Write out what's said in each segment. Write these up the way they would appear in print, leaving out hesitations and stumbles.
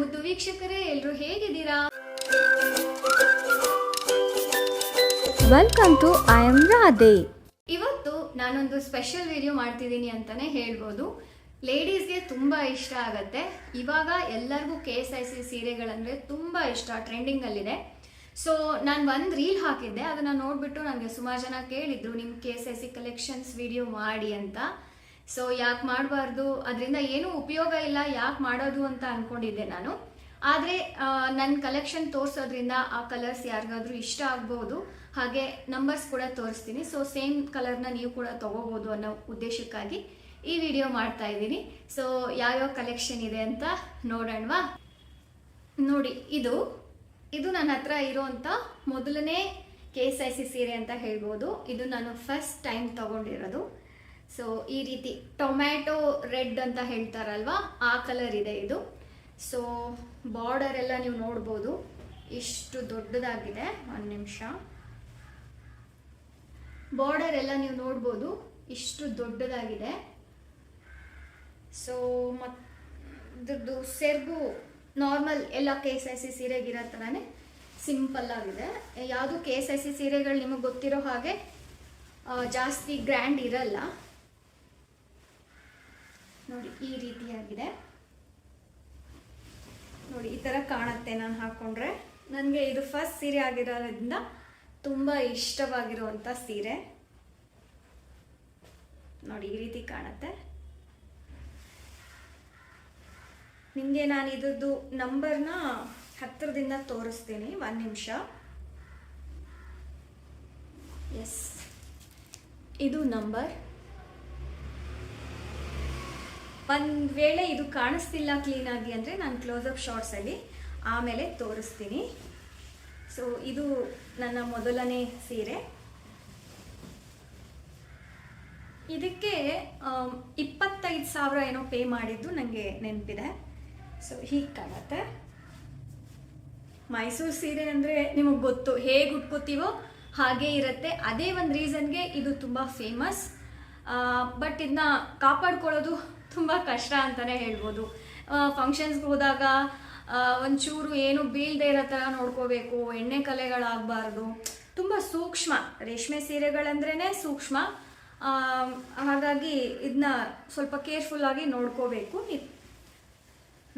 ಮುದ್ದು ವೀಕ್ಷಕರೇ, ಎಲ್ಲರೂ ಹೇಗಿದ್ದೀರಾ? Welcome to I am Radhe. ಇವತ್ತು ನಾನೊಂದು ಸ್ಪೆಷಲ್ ವಿಡಿಯೋ ಮಾಡ್ತಿದ್ದೀನಿ ಅಂತಾನೆ ಹೇಳ್ಬೋದು. ಲೇಡೀಸ್ಗೆ ತುಂಬಾ ಇಷ್ಟ ಆಗತ್ತೆ. ಇವಾಗ ಎಲ್ಲರಿಗೂ KSIC ಸೀರೆಗಳಂದ್ರೆ ತುಂಬಾ ಇಷ್ಟ, ಟ್ರೆಂಡಿಂಗ್ ಅಲ್ಲಿದೆ. ಸೊ ನಾನು ಒಂದು ರೀಲ್ ಹಾಕಿದ್ದೆ, ಅದನ್ನ ನೋಡ್ಬಿಟ್ಟು ನನಗೆ ಸುಮಾರು ಜನ ಕೇಳಿದ್ರು ನಿಮ್ಮ KSIC ಕಲೆಕ್ಷನ್ಸ್ ವಿಡಿಯೋ ಮಾಡಿ ಅಂತ. ಸೊ ಯಾಕೆ ಮಾಡಬಾರ್ದು, ಅದರಿಂದ ಏನೂ ಉಪಯೋಗ ಇಲ್ಲ, ಯಾಕೆ ಮಾಡೋದು ಅಂತ ಅನ್ಕೊಂಡಿದ್ದೆ ನಾನು. ಆದರೆ ನನ್ನ ಕಲೆಕ್ಷನ್ ತೋರಿಸೋದ್ರಿಂದ ಆ ಕಲರ್ಸ್ ಯಾರಿಗಾದ್ರೂ ಇಷ್ಟ ಆಗ್ಬೋದು, ಹಾಗೆ ನಂಬರ್ಸ್ ಕೂಡ ತೋರಿಸ್ತೀನಿ. ಸೊ ಸೇಮ್ ಕಲರ್ನ ನೀವು ಕೂಡ ತಗೋಬೋದು ಅನ್ನೋ ಉದ್ದೇಶಕ್ಕಾಗಿ ಈ ವಿಡಿಯೋ ಮಾಡ್ತಾ ಇದ್ದೀನಿ. ಸೊ ಯಾವ್ಯಾವ ಕಲೆಕ್ಷನ್ ಇದೆ ಅಂತ ನೋಡೋಣವಾ? ನೋಡಿ, ಇದು ನನ್ನ ಹತ್ರ ಇರೋಂಥ ಮೊದಲನೇ KSIC ಸೀರೆ ಅಂತ ಹೇಳ್ಬೋದು. ಇದು ನಾನು ಫಸ್ಟ್ ಟೈಮ್ ತಗೊಂಡಿರೋದು. ಸೊ ಈ ರೀತಿ ಟೊಮ್ಯಾಟೊ ರೆಡ್ ಅಂತ ಹೇಳ್ತಾರಲ್ವಾ, ಆ ಕಲರ್ ಇದೆ ಇದು. ಸೊ ಬಾರ್ಡರ್ ಎಲ್ಲ ನೀವು ನೋಡ್ಬೋದು, ಇಷ್ಟು ದೊಡ್ಡದಾಗಿದೆ. ಒಂದು ನಿಮಿಷ, ಬಾರ್ಡರ್ ಎಲ್ಲ ನೀವು ನೋಡ್ಬೋದು, ಇಷ್ಟು ದೊಡ್ಡದಾಗಿದೆ. ಸೊ ಮತ್ತದ್ದು ಸೆರ್ಗು ನಾರ್ಮಲ್ ಎಲ್ಲ KSIC ಸೀರೆಗಿರೋ ಥರನೇ ಸಿಂಪಲ್ ಆಗಿದೆ. ಯಾವುದು KSIC ಸೀರೆಗಳು ನಿಮಗೆ ಗೊತ್ತಿರೋ ಹಾಗೆ ಜಾಸ್ತಿ ಗ್ರ್ಯಾಂಡ್ ಇರಲ್ಲ. ನೋಡಿ, ಈ ರೀತಿಯಾಗಿದೆ. ನೋಡಿ, ಈ ಥರ ಕಾಣುತ್ತೆ ನಾನು ಹಾಕ್ಕೊಂಡ್ರೆ. ನನಗೆ ಇದು ಫಸ್ಟ್ ಸೀರೆ ಆಗಿರೋದ್ರಿಂದ ತುಂಬ ಇಷ್ಟವಾಗಿರುವಂಥ ಸೀರೆ. ನೋಡಿ, ಈ ರೀತಿ ಕಾಣುತ್ತೆ. ನಿಮಗೆ ನಾನು ಇದ್ರದ್ದು ನಂಬರ್ನ ಹತ್ತಿರದಿಂದ ತೋರಿಸ್ತೀನಿ, ಒಂದು ನಿಮಿಷ. ಎಸ್, ಇದು ನಂಬರ್. ಒಂದು ವೇಳೆ ಇದು ಕಾಣಿಸ್ತಿಲ್ಲ ಕ್ಲೀನಾಗಿ ಅಂದರೆ ನಾನು ಕ್ಲೋಸಪ್ ಶಾರ್ಟ್ಸಲ್ಲಿ ಆಮೇಲೆ ತೋರಿಸ್ತೀನಿ. ಸೊ ಇದು ನನ್ನ ಮೊದಲನೇ ಸೀರೆ. ಇದಕ್ಕೆ 25,000 ಏನೋ ಪೇ ಮಾಡಿದ್ದು ನನಗೆ ನೆನಪಿದೆ. ಸೊ ಹೀಗೆ ಕಾಣುತ್ತೆ. ಮೈಸೂರು ಸೀರೆ ಅಂದರೆ ನಿಮಗೆ ಗೊತ್ತು, ಹೇಗೆ ಉಟ್ಕೋತೀವೋ ಹಾಗೇ ಇರುತ್ತೆ. ಅದೇ ಒಂದು ರೀಸನ್ಗೆ ಇದು ತುಂಬ ಫೇಮಸ್. ಬಟ್ ಇದನ್ನ ಕಾಪಾಡ್ಕೊಳ್ಳೋದು ತುಂಬ ಕಷ್ಟ ಅಂತಲೇ ಹೇಳ್ಬೋದು. ಫಂಕ್ಷನ್ಸ್ಗೆ ಹೋದಾಗ ಒಂಚೂರು ಏನು ಬೀಳದೆ ಇರೋ ಥರ ನೋಡ್ಕೋಬೇಕು, ಎಣ್ಣೆ ಕಲೆಗಳಾಗಬಾರ್ದು. ತುಂಬ ಸೂಕ್ಷ್ಮ, ರೇಷ್ಮೆ ಸೀರೆಗಳಂದ್ರೇ ಸೂಕ್ಷ್ಮ. ಹಾಗಾಗಿ ಇದನ್ನ ಸ್ವಲ್ಪ ಕೇರ್ಫುಲ್ಲಾಗಿ ನೋಡ್ಕೋಬೇಕು.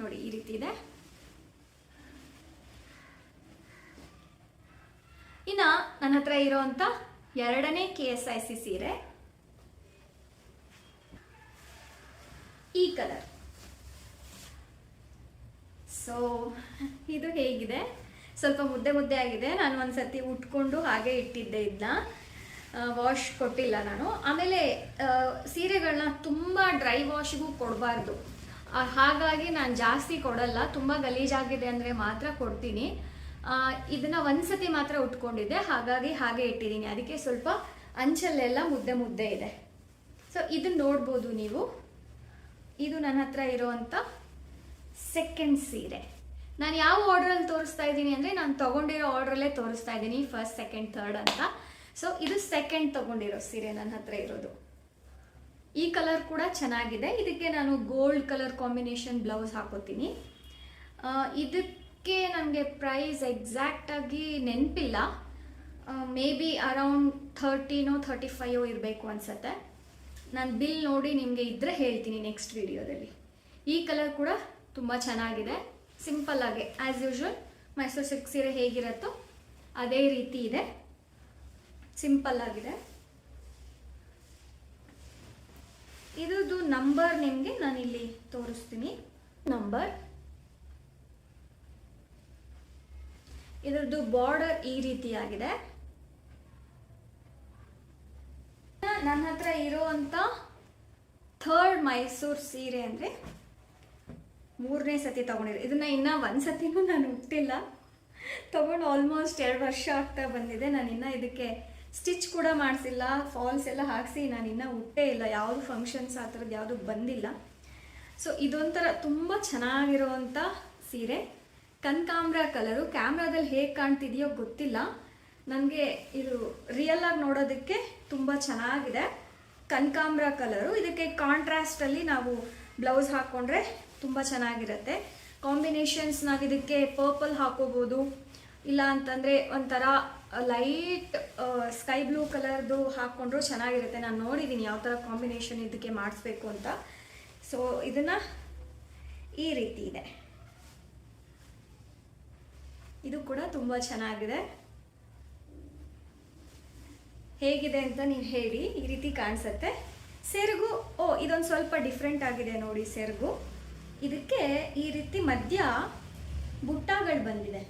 ನೋಡಿ, ಈ ರೀತಿ ಇದೆ. ಇನ್ನು ನನ್ನ ಹತ್ರ ಇರೋವಂಥ ಎರಡನೇ KSIC ಸೀರೆ ಈ ಕಲರ್. ಸೊ ಇದು ಹೇಗಿದೆ, ಸ್ವಲ್ಪ ಮುದ್ದೆ ಮುದ್ದೆ ಆಗಿದೆ. ನಾನು ಒಂದ್ಸತಿ ಉಟ್ಕೊಂಡು ಹಾಗೆ ಇಟ್ಟಿದ್ದೆ, ಇದನ್ನ ವಾಶ್ ಕೊಟ್ಟಿಲ್ಲ ನಾನು. ಆಮೇಲೆ ಸೀರೆಗಳನ್ನ ತುಂಬ ಡ್ರೈ ವಾಶ್ಗೂ ಕೊಡಬಾರ್ದು, ಹಾಗಾಗಿ ನಾನು ಜಾಸ್ತಿ ಕೊಡಲ್ಲ. ತುಂಬ ಗಲೀಜಾಗಿದೆ ಅಂದರೆ ಮಾತ್ರ ಕೊಡ್ತೀನಿ. ಇದನ್ನ ಒಂದ್ಸತಿ ಮಾತ್ರ ಉಟ್ಕೊಂಡಿದ್ದೆ, ಹಾಗಾಗಿ ಹಾಗೆ ಇಟ್ಟಿದ್ದೀನಿ. ಅದಕ್ಕೆ ಸ್ವಲ್ಪ ಅಂಚಲ್ಲೆಲ್ಲ ಮುದ್ದೆ ಮುದ್ದೆ ಇದೆ. ಸೊ ಇದನ್ನ ನೋಡ್ಬೋದು ನೀವು. ಇದು ನನ್ನ ಹತ್ರ ಇರೋವಂಥ ಸೆಕೆಂಡ್ ಸೀರೆ. ನಾನು ಯಾವ ಆರ್ಡ್ರಲ್ಲಿ ತೋರಿಸ್ತಾ ಇದ್ದೀನಿ ಅಂದರೆ, ನಾನು ತೊಗೊಂಡಿರೋ ಆರ್ಡ್ರಲ್ಲೇ ತೋರಿಸ್ತಾ ಇದ್ದೀನಿ, ಫಸ್ಟ್ ಸೆಕೆಂಡ್ ಥರ್ಡ್ ಅಂತ. ಸೊ ಇದು ಸೆಕೆಂಡ್ ತೊಗೊಂಡಿರೋ ಸೀರೆ ನನ್ನ ಹತ್ರ ಇರೋದು. ಈ ಕಲರ್ ಕೂಡ ಚೆನ್ನಾಗಿದೆ. ಇದಕ್ಕೆ ನಾನು ಗೋಲ್ಡ್ ಕಲರ್ ಕಾಂಬಿನೇಷನ್ ಬ್ಲೌಸ್ ಹಾಕೋತೀನಿ. ಇದಕ್ಕೆ ನನಗೆ ಪ್ರೈಸ್ ಎಕ್ಸಾಕ್ಟಾಗಿ ನೆನಪಿಲ್ಲ. ಮೇ ಬಿ ಅರೌಂಡ್ 30-35 ಇರಬೇಕು ಅನಿಸುತ್ತೆ. ನಾನು ಬಿಲ್ ನೋಡಿ ನಿಮಗೆ ಇದ್ದರೆ ಹೇಳ್ತೀನಿ ನೆಕ್ಸ್ಟ್ ವಿಡಿಯೋದಲ್ಲಿ. ಈ ಕಲರ್ ಕೂಡ ತುಂಬ ಚೆನ್ನಾಗಿದೆ. ಸಿಂಪಲ್ ಆಗಿ ಆ್ಯಸ್ ಯೂಶ್ವಲ್ ಮೈಸೂರು ಸಿಲ್ಕ್ ಸೀರೆ ಹೇಗಿರುತ್ತೋ ಅದೇ ರೀತಿ ಇದೆ, ಸಿಂಪಲ್ ಆಗಿದೆ. ಇದ್ರದ್ದು ನಂಬರ್ ನಿಮಗೆ ನಾನಿಲ್ಲಿ ತೋರಿಸ್ತೀನಿ. ನಂಬರ್, ಇದ್ರದ್ದು ಬಾರ್ಡರ್ ಈ ರೀತಿಯಾಗಿದೆ. ನನ್ನ ಹತ್ರ ಇರೋವಂಥ ಥರ್ಡ್ ಮೈಸೂರು ಸೀರೆ ಅಂದರೆ ಮೂರನೇ ಸತಿ ತೊಗೊಂಡಿರೋ. ಇದನ್ನು ಇನ್ನೂ ಒಂದು ಸತಿನೂ ನಾನು ಉಟ್ಟಿಲ್ಲ, ತೊಗೊಂಡು ಆಲ್ಮೋಸ್ಟ್ 2 ವರ್ಷ ಆಗ್ತಾ ಬಂದಿದೆ. ನಾನು ಇನ್ನೂ ಇದಕ್ಕೆ ಸ್ಟಿಚ್ ಕೂಡ ಮಾಡಿಸಿಲ್ಲ, ಫಾಲ್ಸ್ ಎಲ್ಲ ಹಾಕಿಸಿ ನಾನು ಇನ್ನೂ ಉಟ್ಟೇ ಇಲ್ಲ. ಯಾವುದು ಫಂಕ್ಷನ್ಸ್ ಆ ಥರದ್ದು ಯಾವುದು ಬಂದಿಲ್ಲ. ಸೊ ಇದೊಂಥರ ತುಂಬ ಚೆನ್ನಾಗಿರೋವಂಥ ಸೀರೆ. ಕನಕಾಂಬ್ರ ಕಲರು. ಕ್ಯಾಮ್ರಾದಲ್ಲಿ ಹೇಗೆ ಕಾಣ್ತಿದೆಯೋ ಗೊತ್ತಿಲ್ಲ, ನನಗೆ ಇದು ರಿಯಲ್ ಆಗಿ ನೋಡೋದಕ್ಕೆ ತುಂಬ ಚೆನ್ನಾಗಿದೆ. ಕನಕಾಂಬ್ರ ಕಲರು. ಇದಕ್ಕೆ ಕಾಂಟ್ರಾಸ್ಟಲ್ಲಿ ನಾವು ಬ್ಲೌಸ್ ಹಾಕ್ಕೊಂಡ್ರೆ ತುಂಬ ಚೆನ್ನಾಗಿರುತ್ತೆ. ಕಾಂಬಿನೇಷನ್ಸ್ ನಾವು ಇದಕ್ಕೆ ಪರ್ಪಲ್ ಹಾಕೋಬೋದು, ಇಲ್ಲ ಅಂತಂದರೆ ಒಂಥರ ಲೈಟ್ ಸ್ಕೈ ಬ್ಲೂ ಕಲರ್ದು ಹಾಕ್ಕೊಂಡ್ರು ಚೆನ್ನಾಗಿರುತ್ತೆ. ನಾನು ನೋಡಿದ್ದೀನಿ ಯಾವ ಥರ ಕಾಂಬಿನೇಷನ್ ಇದಕ್ಕೆ ಮಾಡಿಸ್ಬೇಕು ಅಂತ. ಸೊ ಇದನ್ನು ಈ ರೀತಿ ಇದೆ, ಇದು ಕೂಡ ತುಂಬ ಚೆನ್ನಾಗಿದೆ. ಹೇಗಿದೆ ಅಂತ ನೀವು ಹೇಳಿ. ಈ ರೀತಿ ಕಾಣಿಸುತ್ತೆ. ಸೆರಗು ಇದೊಂದು ಸ್ವಲ್ಪ ಡಿಫ್ರೆಂಟ್ ಆಗಿದೆ ನೋಡಿ. ಸೆರಗು ಇದಕ್ಕೆ ಈ ರೀತಿ ಮಧ್ಯ ಬುಟ್ಟಾಗಳು ಬಂದಿದೆ.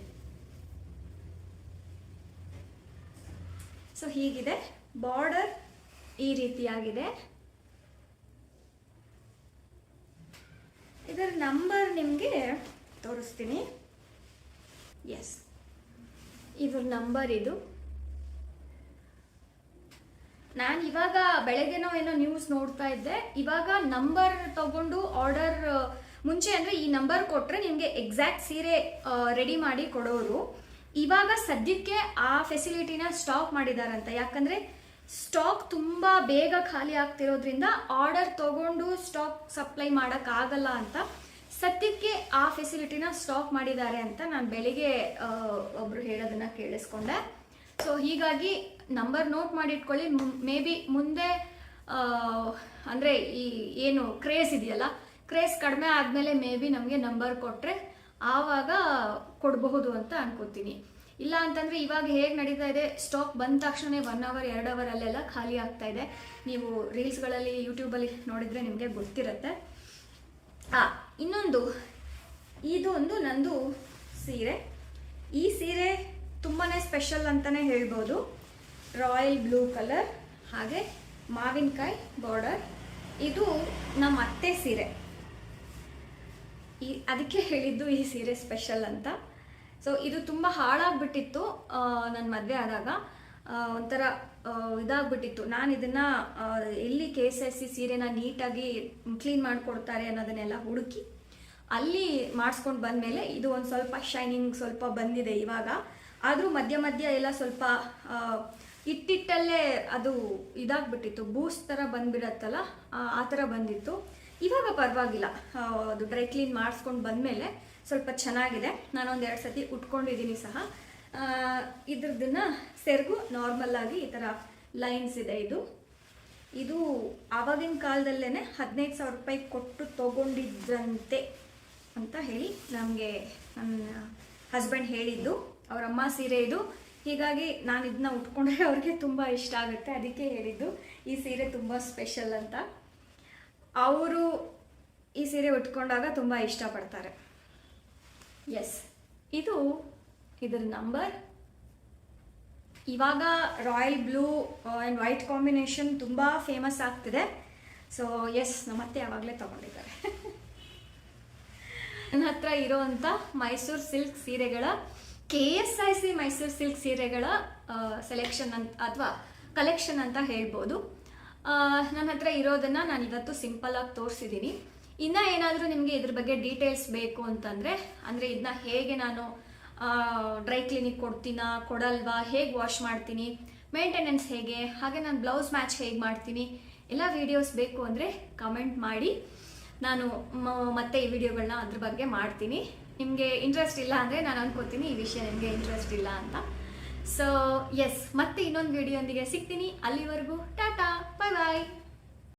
ಸೊ ಹೀಗಿದೆ. ಬಾರ್ಡರ್ ಈ ರೀತಿಯಾಗಿದೆ. ಇದರ ನಂಬರ್ ನಿಮಗೆ ತೋರಿಸ್ತೀನಿ. ಎಸ್, ಇದ್ರ ನಂಬರ್ ಇದು. ನಾನು ಇವಾಗ ಬೆಳಗ್ಗೆನೋ ಏನೋ ನ್ಯೂಸ್ ನೋಡ್ತಾ ಇದ್ದೆ. ಇವಾಗ ನಂಬರ್ ತಗೊಂಡು ಆರ್ಡರ್ ಮುಂಚೆ ಅಂದರೆ ಈ ನಂಬರ್ ಕೊಟ್ಟರೆ ನಿಮಗೆ ಎಕ್ಸಾಕ್ಟ್ ಸೀರೆ ರೆಡಿ ಮಾಡಿ ಕೊಡೋರು. ಇವಾಗ ಸದ್ಯಕ್ಕೆ ಆ ಫೆಸಿಲಿಟಿನ ಸ್ಟಾಪ್ ಮಾಡಿದಾರಂತ. ಯಾಕಂದರೆ ಸ್ಟಾಕ್ ತುಂಬ ಬೇಗ ಖಾಲಿ ಆಗ್ತಿರೋದ್ರಿಂದ ಆರ್ಡರ್ ತಗೊಂಡು ಸ್ಟಾಕ್ ಸಪ್ಲೈ ಮಾಡೋಕ್ಕಾಗಲ್ಲ ಅಂತ ಸದ್ಯಕ್ಕೆ ಆ ಫೆಸಿಲಿಟಿನ ಸ್ಟಾಪ್ ಮಾಡಿದ್ದಾರೆ ಅಂತ ನಾನು ಬೆಳಿಗ್ಗೆ ಒಬ್ಬರು ಹೇಳೋದನ್ನು ಕೇಳಿಸ್ಕೊಂಡೆ. ಸೊ ಹೀಗಾಗಿ ನಂಬರ್ ನೋಟ್ ಮಾಡಿ ಇಟ್ಕೊಳ್ಳಿ. ಮೇ ಬಿ ಮುಂದೆ ಅಂದರೆ ಈ ಏನು ಕ್ರೇಜ್ ಇದೆಯಲ್ಲ, ಕ್ರೇಜ್ ಕಡಿಮೆ ಆದಮೇಲೆ ಮೇ ಬಿ ನಮಗೆ ನಂಬರ್ ಕೊಟ್ಟರೆ ಆವಾಗ ಕೊಡಬಹುದು ಅಂತ ಅನ್ಕೋತೀನಿ. ಇಲ್ಲ ಅಂತಂದರೆ ಇವಾಗ ಹೇಗೆ ನಡೀತಾ ಇದೆ, ಸ್ಟಾಕ್ ಬಂದ ತಕ್ಷಣ 1 hour 2 hour ಅಲ್ಲೆಲ್ಲ ಖಾಲಿ ಆಗ್ತಾ ಇದೆ. ನೀವು ರೀಲ್ಸ್ಗಳಲ್ಲಿ ಯೂಟ್ಯೂಬಲ್ಲಿ ನೋಡಿದರೆ ನಿಮಗೆ ಗೊತ್ತಿರುತ್ತೆ. ಇನ್ನೊಂದು, ಇದೊಂದು ನಂದು ಸೀರೆ. ಈ ಸೀರೆ ತುಂಬಾ ಸ್ಪೆಷಲ್ ಅಂತಲೇ ಹೇಳ್ಬೋದು. ರಾಯಲ್ ಬ್ಲೂ ಕಲರ್ ಹಾಗೆ ಮಾವಿನಕಾಯಿ ಬಾರ್ಡರ್. ಇದು ನಮ್ಮ ಅತ್ತೆ ಸೀರೆ. ಅದಕ್ಕೆ ಹೇಳಿದ್ದು ಈ ಸೀರೆ ಸ್ಪೆಷಲ್ ಅಂತ. ಸೊ ಇದು ತುಂಬ ಹಾಳಾಗ್ಬಿಟ್ಟಿತ್ತು ನನ್ನ ಮದುವೆ ಆದಾಗ. ಒಂಥರ ಇದಾಗ್ಬಿಟ್ಟಿತ್ತು. ನಾನು ಇದನ್ನು ಎಲ್ಲಿ KSIC ಸೀರೆನ ನೀಟಾಗಿ ಕ್ಲೀನ್ ಮಾಡಿಕೊಡ್ತಾರೆ ಅನ್ನೋದನ್ನೆಲ್ಲ ಹುಡುಕಿ ಅಲ್ಲಿ ಮಾಡಿಸ್ಕೊಂಡು ಬಂದಮೇಲೆ ಇದು ಒಂದು ಸ್ವಲ್ಪ ಶೈನಿಂಗ್ ಸ್ವಲ್ಪ ಬಂದಿದೆ ಇವಾಗ. ಆದರೂ ಮಧ್ಯ ಮಧ್ಯ ಎಲ್ಲ ಸ್ವಲ್ಪ ಇಟ್ಟಿಟ್ಟಲ್ಲೇ ಅದು ಇದಾಗ್ಬಿಟ್ಟಿತ್ತು, ಬೂಸ್ಟ್ ಥರ ಬಂದ್ಬಿಡತ್ತಲ್ಲ, ಆ ಥರ ಬಂದಿತ್ತು. ಇವಾಗ ಪರವಾಗಿಲ್ಲ, ಅದು ಡ್ರೈ ಕ್ಲೀನ್ ಮಾಡಿಸ್ಕೊಂಡು ಬಂದಮೇಲೆ ಸ್ವಲ್ಪ ಚೆನ್ನಾಗಿದೆ. ನಾನೊಂದು 2 ಸತಿ ಉಟ್ಕೊಂಡಿದ್ದೀನಿ ಸಹ. ಇದ್ರದನ್ನು ಸೆರಗು ನಾರ್ಮಲ್ಲಾಗಿ ಈ ಥರ ಲೈನ್ಸ್ ಇದೆ. ಇದು ಆವಾಗಿನ ಕಾಲದಲ್ಲೇ 15,000 ರೂಪಾಯಿ ಕೊಟ್ಟು ತೊಗೊಂಡಿದ್ರಂತೆ ಅಂತ ಹೇಳಿ ನಮಗೆ ನನ್ನ ಹಸ್ಬೆಂಡ್ ಹೇಳಿದ್ದು. ಅವ್ರ ಅಮ್ಮ ಸೀರೆ ಇದು. ಹೀಗಾಗಿ ನಾನು ಇದನ್ನ ಉಟ್ಕೊಂಡ್ರೆ ಅವ್ರಿಗೆ ತುಂಬ ಇಷ್ಟ ಆಗುತ್ತೆ. ಅದಕ್ಕೆ ಹೇಳಿದ್ದು ಈ ಸೀರೆ ತುಂಬ ಸ್ಪೆಷಲ್ ಅಂತ. ಅವರು ಈ ಸೀರೆ ಉಟ್ಕೊಂಡಾಗ ತುಂಬ ಇಷ್ಟಪಡ್ತಾರೆ. ಎಸ್, ಇದರ ನಂಬರ್. ಇವಾಗ royal blue and white combination ತುಂಬ ಫೇಮಸ್ ಆಗ್ತಿದೆ. ಸೊ ಎಸ್, ನಮ್ಮತ್ತೆ ಯಾವಾಗಲೇ ತೊಗೊಂಡಿದ್ದಾರೆ. ನನ್ನ ಹತ್ರ ಇರೋವಂಥ ಮೈಸೂರು ಸಿಲ್ಕ್ ಸೀರೆಗಳ KSIC ಮೈಸೂರು ಸಿಲ್ಕ್ ಸೀರೆಗಳ ಸೆಲೆಕ್ಷನ್ ಅಂತ ಅಥವಾ ಕಲೆಕ್ಷನ್ ಅಂತ ಹೇಳ್ಬೋದು. ನನ್ನ ಹತ್ರ ಇರೋದನ್ನು ನಾನು ಇವತ್ತು ಸಿಂಪಲ್ಲಾಗಿ ತೋರಿಸಿದ್ದೀನಿ. ಇನ್ನು ಏನಾದರೂ ನಿಮಗೆ ಇದ್ರ ಬಗ್ಗೆ ಡೀಟೇಲ್ಸ್ ಬೇಕು ಅಂತಂದರೆ, ಅಂದರೆ ಇದನ್ನ ಹೇಗೆ ನಾನು ಡ್ರೈ ಕ್ಲೀನಿಗೆ ಕೊಡ್ತೀನಾ ಕೊಡಲ್ವಾ, ಹೇಗೆ ವಾಶ್ ಮಾಡ್ತೀನಿ, ಮೇಂಟೆನೆನ್ಸ್ ಹೇಗೆ, ಹಾಗೆ ನಾನು ಬ್ಲೌಸ್ ಮ್ಯಾಚ್ ಹೇಗೆ ಮಾಡ್ತೀನಿ, ಎಲ್ಲ ವೀಡಿಯೋಸ್ ಬೇಕು ಅಂದರೆ ಕಮೆಂಟ್ ಮಾಡಿ. ನಾನು ಮತ್ತೆ ಈ ವಿಡಿಯೋಗಳನ್ನ ಅದ್ರ ಬಗ್ಗೆ ಮಾಡ್ತೀನಿ. ನಿಮಗೆ ಇಂಟ್ರೆಸ್ಟ್ ಇಲ್ಲ ಅಂದರೆ ನಾನು ಅನ್ಕೋತೀನಿ ಈ ವಿಷಯ ನಿಮಗೆ ಇಂಟ್ರೆಸ್ಟ್ ಇಲ್ಲ ಅಂತ. ಸೊ ಎಸ್, ಮತ್ತೆ ಇನ್ನೊಂದು ವಿಡಿಯೋಂದಿಗೆ ಸಿಗ್ತೀನಿ. ಅಲ್ಲಿವರೆಗೂ ಟಾಟಾ, ಬಾಯ್ ಬಾಯ್.